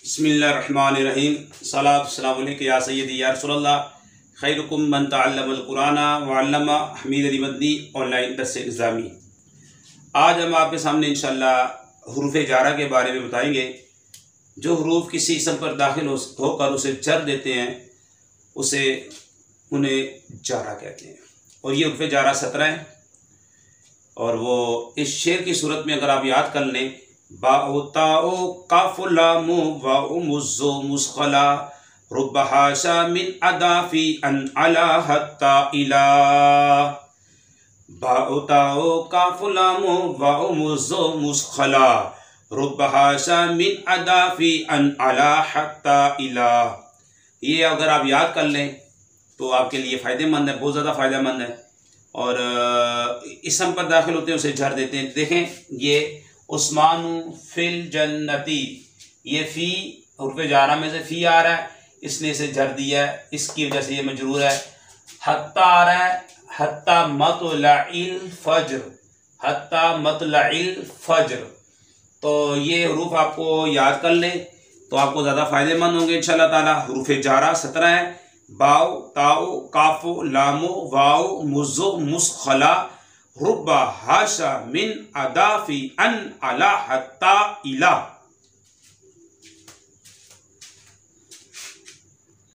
बिस्मिल्लाहिर्रहमानिर्रहीम सलातुस्सलामु अलैका या सय्यदी या रसूलल्लाह खैरुकुम मन तअल्लमल कुरान व अल्लमा हमीद अली मदनी ऑनलाइन दर्स निज़ामी। आज हम आपके सामने इंशाअल्लाह हुरूफ जारा के बारे में बताएंगे। जो हरूफ किसी इसम पर दाखिल होकर उसे जर देते हैं उसे उन्हें जारा कहते हैं। और ये हुरूफ जारा 17 हैं और वो इस शेर की सूरत में अगर आप याद कर लें, बाओ ताओ काफ लाम वाओ मुज़्ज़ो मुस्खला रुब्बा हाशा मिन अदाफी अन अला हत्ता इला। बाओ ताओ काफ लाम वाओ मुज़्ज़ो मुस्खला रुब्बा हाशा मिन अदाफी अन अला हत्ता इला। ये अगर आप याद कर लें तो आपके लिए फ़ायदेमंद है, बहुत ज़्यादा फ़ायदेमंद है। और इसम पर दाखिल होते हैं उसे झर देते हैं। देखें ये उस्मानु फिल जन्नती, ये फ़ी हुर्फ़े जारा में से फ़ी आ रहा है, इसने इसे झर दिया है, इसकी वजह से ये मजरूर है। हत्ता आ रहा है, हत्ता मतलइल फज्र, हत्ता मतलइल फज्र। तो ये हरूफ आपको याद कर लें तो आपको ज़्यादा फ़ायदेमंद होंगे इंशाअल्लाह ताला। हुरूफ जारा 17 है। बाओ ताओ काफो लामो वाओ मुज़्ज़ो मुस्खला रुब्बा हाशा मिन अदाफी अन अला हत्ता इला।